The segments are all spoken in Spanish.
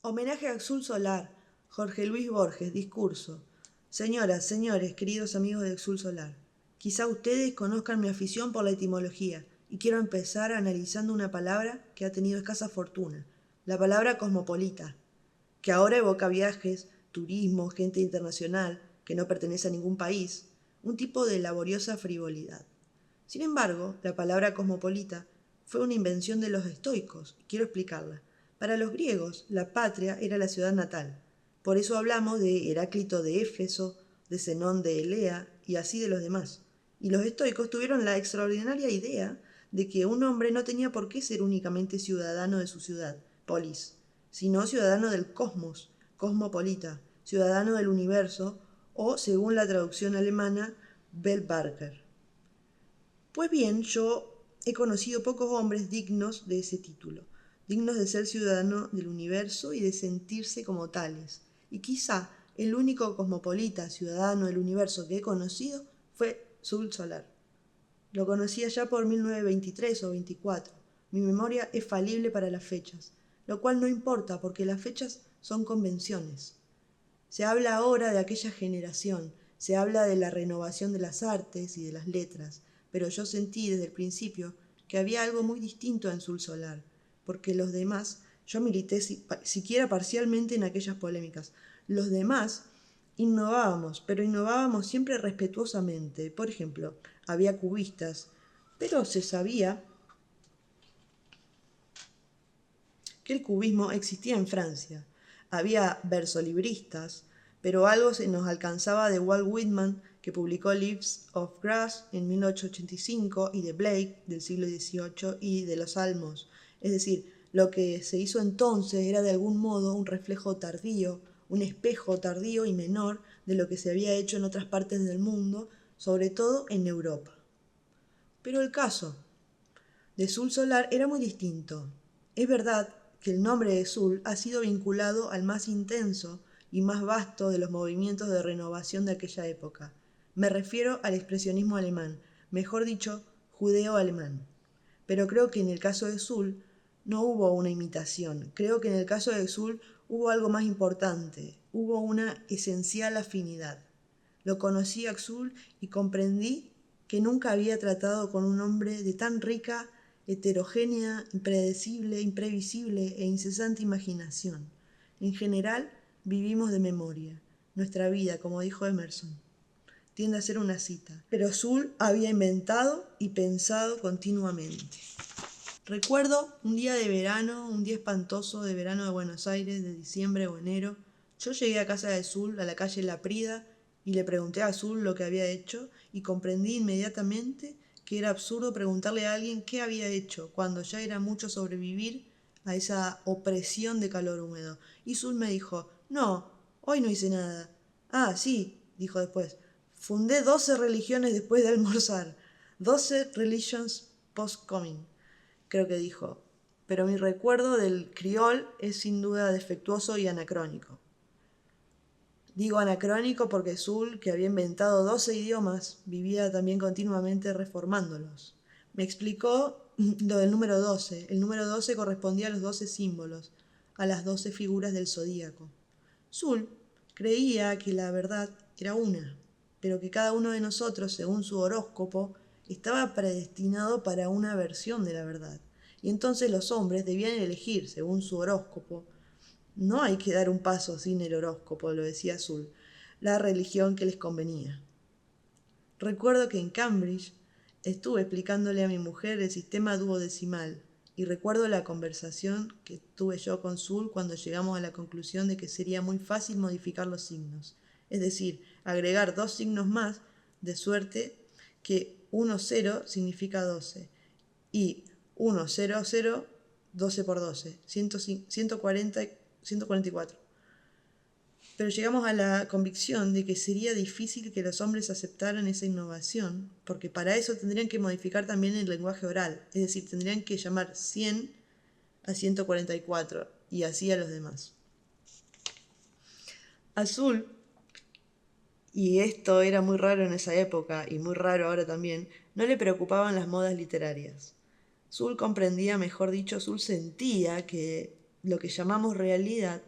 Homenaje a Exul Solar. Jorge Luis Borges, discurso. Señoras, señores, queridos amigos de Exul Solar, quizá ustedes conozcan mi afición por la etimología y quiero empezar analizando una palabra que ha tenido escasa fortuna, la palabra cosmopolita, que ahora evoca viajes, turismo, gente internacional que no pertenece a ningún país, un tipo de laboriosa frivolidad. Sin embargo, la palabra cosmopolita fue una invención de los estoicos, y quiero explicarla. Para los griegos, la patria era la ciudad natal. Por eso hablamos de Heráclito de Éfeso, de Zenón de Elea y así de los demás. Y los estoicos tuvieron la extraordinaria idea de que un hombre no tenía por qué ser únicamente ciudadano de su ciudad, polis, sino ciudadano del cosmos, cosmopolita, ciudadano del universo o, según la traducción alemana, Weltbürger. Pues bien, yo he conocido pocos hombres dignos de ese título, dignos de ser ciudadano del universo y de sentirse como tales. Y quizá el único cosmopolita ciudadano del universo que he conocido fue Exul Solar. Lo conocí allá por 1923 o 24. Mi memoria es falible para las fechas, lo cual no importa porque las fechas son convenciones. Se habla ahora de aquella generación, se habla de la renovación de las artes y de las letras, pero yo sentí desde el principio que había algo muy distinto en Exul Solar, porque los demás, yo milité siquiera parcialmente en aquellas polémicas, los demás innovábamos, pero innovábamos siempre respetuosamente. Por ejemplo, había cubistas, pero se sabía que el cubismo existía en Francia. Había versolibristas, pero algo se nos alcanzaba de Walt Whitman, que publicó Leaves of Grass en 1885, y de Blake, del siglo XVIII, y de los Salmos. Es decir, lo que se hizo entonces era de algún modo un reflejo tardío, un espejo tardío y menor de lo que se había hecho en otras partes del mundo, sobre todo en Europa. Pero el caso de Exul Solar era muy distinto. Es verdad que el nombre de Exul ha sido vinculado al más intenso y más vasto de los movimientos de renovación de aquella época. Me refiero al expresionismo alemán, mejor dicho, judeo-alemán. Pero creo que en el caso de Exul no hubo una imitación. Creo que en el caso de Exul hubo algo más importante, hubo una esencial afinidad. Lo conocí a Exul y comprendí que nunca había tratado con un hombre de tan rica, heterogénea, impredecible, imprevisible e incesante imaginación. En general, vivimos de memoria. Nuestra vida, como dijo Emerson, tiende a ser una cita. Pero Exul había inventado y pensado continuamente. Recuerdo un día de verano, un día espantoso de verano de Buenos Aires, de diciembre o enero. Yo llegué a casa de Exul, a la calle La Prida, y le pregunté a Exul lo que había hecho y comprendí inmediatamente que era absurdo preguntarle a alguien qué había hecho cuando ya era mucho sobrevivir a esa opresión de calor húmedo. Y Exul me dijo, no, hoy no hice nada. Ah, sí, dijo después, fundé 12 religiones después de almorzar. 12 religions post-coming, creo que dijo. Pero mi recuerdo del criol es sin duda defectuoso y anacrónico. Digo anacrónico porque Exul, que había inventado 12 idiomas, vivía también continuamente reformándolos. Me explicó lo del número 12. El número 12 correspondía a los 12 símbolos, a las 12 figuras del zodíaco. Exul creía que la verdad era una, pero que cada uno de nosotros, según su horóscopo, estaba predestinado para una versión de la verdad. Y entonces los hombres debían elegir, según su horóscopo. No hay que dar un paso sin el horóscopo, lo decía Exul, la religión que les convenía. Recuerdo que en Cambridge estuve explicándole a mi mujer el sistema duodecimal y recuerdo la conversación que tuve yo con Exul cuando llegamos a la conclusión de que sería muy fácil modificar los signos, es decir, agregar 2 signos más, de suerte que 1,0 significa 12 y 1,00, 12 por 12, 144. Pero llegamos a la convicción de que sería difícil que los hombres aceptaran esa innovación, porque para eso tendrían que modificar también el lenguaje oral, es decir, tendrían que llamar 100 a 144 y así a los demás. Exul, y esto era muy raro en esa época y muy raro ahora también, no le preocupaban las modas literarias. Exul comprendía, mejor dicho, Exul sentía que lo que llamamos realidad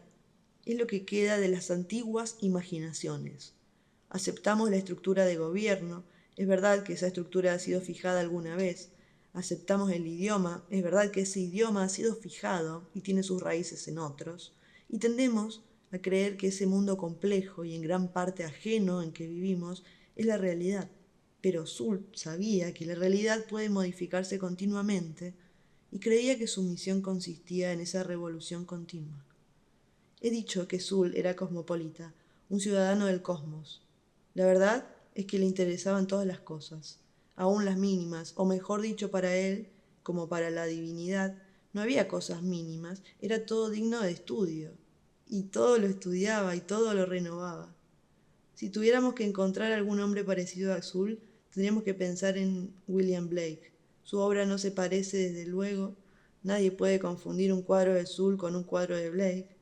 es lo que queda de las antiguas imaginaciones. Aceptamos la estructura de gobierno, es verdad que esa estructura ha sido fijada alguna vez. Aceptamos el idioma, es verdad que ese idioma ha sido fijado y tiene sus raíces en otros. Y tendemos a creer que ese mundo complejo y en gran parte ajeno en que vivimos es la realidad. Pero Zul sabía que la realidad puede modificarse continuamente y creía que su misión consistía en esa revolución continua. He dicho que Zul era cosmopolita, un ciudadano del cosmos. La verdad es que le interesaban todas las cosas, aun las mínimas, o mejor dicho para él, como para la divinidad, no había cosas mínimas, era todo digno de estudio, y todo lo estudiaba y todo lo renovaba. Si tuviéramos que encontrar algún hombre parecido a Zul, tendríamos que pensar en William Blake. Su obra no se parece, desde luego, nadie puede confundir un cuadro de Zul con un cuadro de Blake,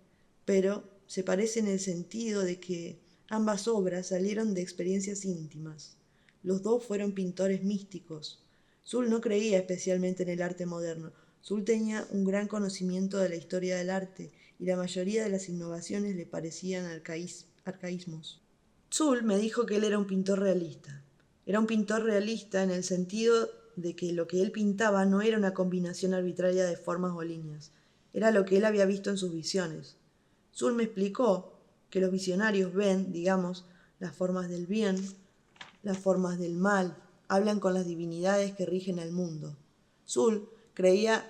pero se parece en el sentido de que ambas obras salieron de experiencias íntimas. Los dos fueron pintores místicos. Zul no creía especialmente en el arte moderno. Zul tenía un gran conocimiento de la historia del arte y la mayoría de las innovaciones le parecían arcaísmos. Zul me dijo que él era un pintor realista. Era un pintor realista en el sentido de que lo que él pintaba no era una combinación arbitraria de formas o líneas. Era lo que él había visto en sus visiones. Zul me explicó que los visionarios ven, digamos, las formas del bien, las formas del mal, hablan con las divinidades que rigen al mundo. Zul creía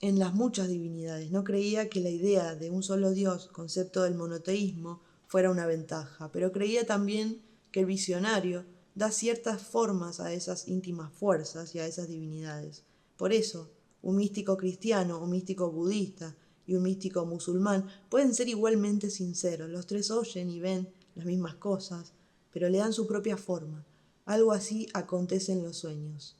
en las muchas divinidades, no creía que la idea de un solo Dios, concepto del monoteísmo, fuera una ventaja, pero creía también que el visionario da ciertas formas a esas íntimas fuerzas y a esas divinidades. Por eso, un místico cristiano, un místico budista y un místico musulmán pueden ser igualmente sinceros. Los tres oyen y ven las mismas cosas, pero le dan su propia forma. Algo así acontece en los sueños.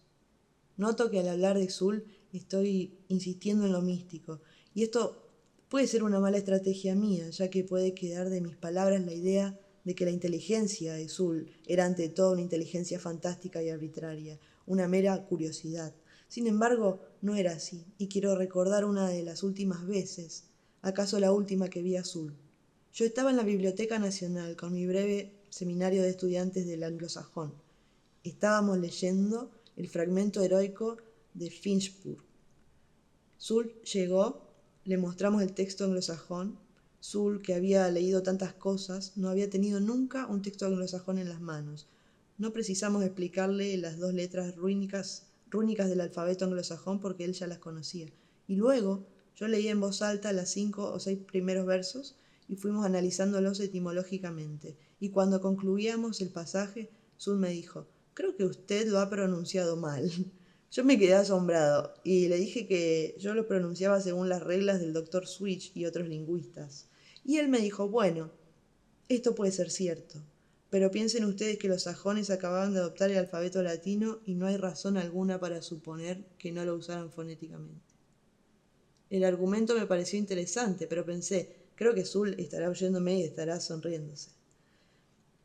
Noto que al hablar de Zul estoy insistiendo en lo místico, y esto puede ser una mala estrategia mía, ya que puede quedar de mis palabras la idea de que la inteligencia de Zul era ante todo una inteligencia fantástica y arbitraria, una mera curiosidad. Sin embargo, no era así, y quiero recordar una de las últimas veces, acaso la última que vi a Zul. Yo estaba en la Biblioteca Nacional con mi breve seminario de estudiantes del anglosajón. Estábamos leyendo el fragmento heroico de Finchburg. Zul llegó, le mostramos el texto anglosajón. Zul, que había leído tantas cosas, no había tenido nunca un texto anglosajón en las manos. No precisamos explicarle las dos letras rúnicas del alfabeto anglosajón porque él ya las conocía. Y luego yo leía en voz alta las 5 o 6 primeros versos y fuimos analizándolos etimológicamente. Y cuando concluíamos el pasaje, Zul me dijo: «Creo que usted lo ha pronunciado mal». Yo me quedé asombrado y le dije que yo lo pronunciaba según las reglas del Dr. Switch y otros lingüistas. Y él me dijo: «Bueno, esto puede ser cierto, pero piensen ustedes que los sajones acababan de adoptar el alfabeto latino y no hay razón alguna para suponer que no lo usaran fonéticamente». El argumento me pareció interesante, pero pensé: creo que Zul estará oyéndome y estará sonriéndose.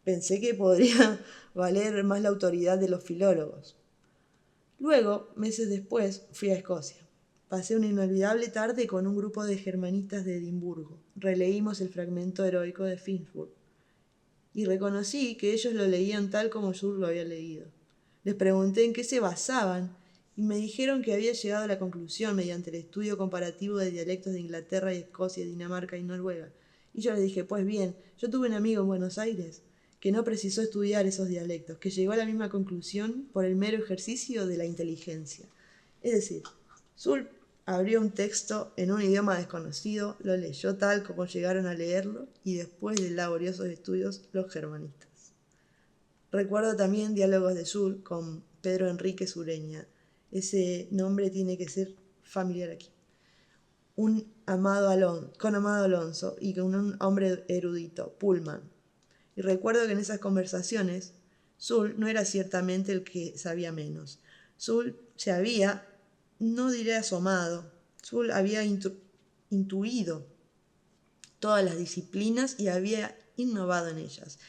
Pensé que podría valer más la autoridad de los filólogos. Luego, meses después, fui a Escocia. Pasé una inolvidable tarde con un grupo de germanistas de Edimburgo. Releímos el fragmento heroico de Finchburg y reconocí que ellos lo leían tal como yo lo había leído. Les pregunté en qué se basaban y me dijeron que había llegado a la conclusión mediante el estudio comparativo de dialectos de Inglaterra y Escocia, Dinamarca y Noruega. Y yo les dije: pues bien, yo tuve un amigo en Buenos Aires que no precisó estudiar esos dialectos, que llegó a la misma conclusión por el mero ejercicio de la inteligencia. Es decir, Zul abrió un texto en un idioma desconocido, lo leyó tal como llegaron a leerlo y después de laboriosos estudios los germanistas. Recuerdo también diálogos de Zul con Pedro Enrique Sureña. Ese nombre tiene que ser familiar aquí. Con Amado Alonso y con un hombre erudito, Pullman. Y recuerdo que en esas conversaciones Zul no era ciertamente el que sabía menos. Zul se había, no diré asomado, Zul había intuido todas las disciplinas y había innovado en ellas.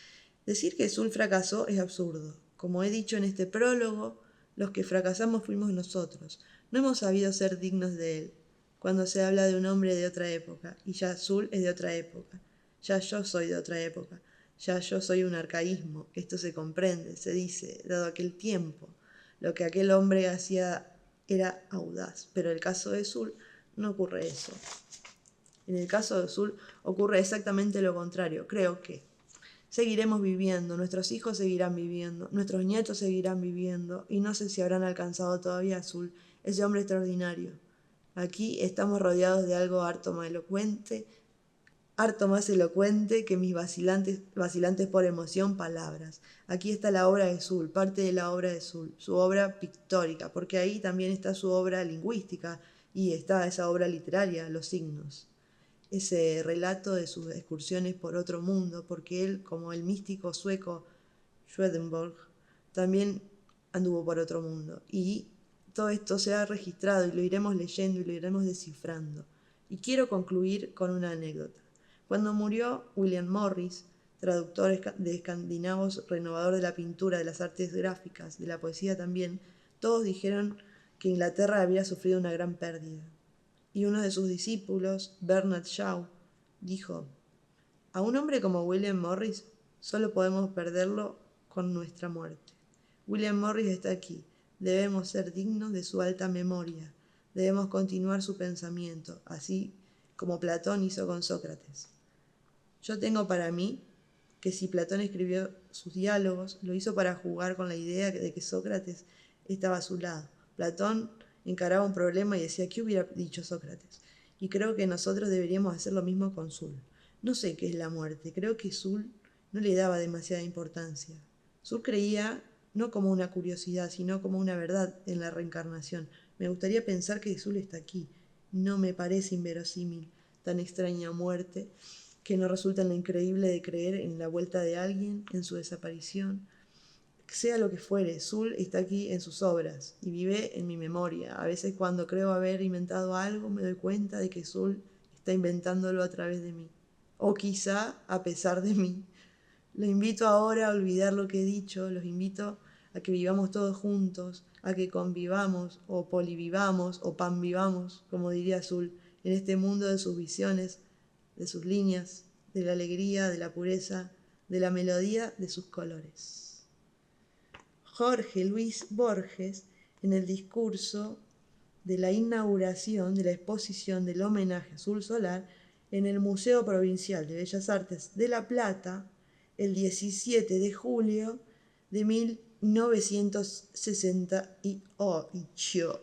Decir que Zul fracasó es absurdo. Como he dicho en este prólogo, los que fracasamos fuimos nosotros. No hemos sabido ser dignos de él. Cuando se habla de un hombre de otra época, y ya Zul es de otra época. Ya yo soy de otra época. Ya yo soy un arcaísmo. Esto se comprende, se dice, dado aquel tiempo. Lo que aquel hombre hacía era audaz, pero en el caso de Sul no ocurre eso. En el caso de Sul ocurre exactamente lo contrario. Creo que seguiremos viviendo, nuestros hijos seguirán viviendo, nuestros nietos seguirán viviendo, y no sé si habrán alcanzado todavía a Sul, ese hombre extraordinario. Aquí estamos rodeados de algo harto más elocuente que mis vacilantes por emoción palabras. Aquí está la obra de Sul, parte de la obra de Sul, su obra pictórica, porque ahí también está su obra lingüística y está esa obra literaria, los signos. Ese relato de sus excursiones por otro mundo, porque él, como el místico sueco Swedenborg, también anduvo por otro mundo. Y todo esto se ha registrado y lo iremos leyendo y lo iremos descifrando. Y quiero concluir con una anécdota. Cuando murió William Morris, traductor de escandinavos, renovador de la pintura, de las artes gráficas, de la poesía también, todos dijeron que Inglaterra había sufrido una gran pérdida. Y uno de sus discípulos, Bernard Shaw, dijo: a un hombre como William Morris solo podemos perderlo con nuestra muerte. William Morris está aquí. Debemos ser dignos de su alta memoria. Debemos continuar su pensamiento, así como Platón hizo con Sócrates. Yo tengo para mí que si Platón escribió sus diálogos, lo hizo para jugar con la idea de que Sócrates estaba a su lado. Platón encaraba un problema y decía: ¿qué hubiera dicho Sócrates? Y creo que nosotros deberíamos hacer lo mismo con Sul. No sé qué es la muerte, creo que Sul no le daba demasiada importancia. Sul creía no como una curiosidad, sino como una verdad en la reencarnación. Me gustaría pensar que Sul está aquí. No me parece inverosímil tan extraña muerte, que no resulta en lo increíble de creer en la vuelta de alguien, en su desaparición. Sea lo que fuere, Sul está aquí en sus obras y vive en mi memoria. A veces cuando creo haber inventado algo me doy cuenta de que Sul está inventándolo a través de mí. O quizá a pesar de mí. Los invito ahora a olvidar lo que he dicho, los invito a que vivamos todos juntos, a que convivamos, o polivivamos, o panvivamos, como diría Sul, en este mundo de sus visiones, de sus líneas, de la alegría, de la pureza, de la melodía de sus colores. Jorge Luis Borges, en el discurso de la inauguración de la exposición del homenaje a Sul Solar en el Museo Provincial de Bellas Artes de La Plata, el 17 de julio de 1968.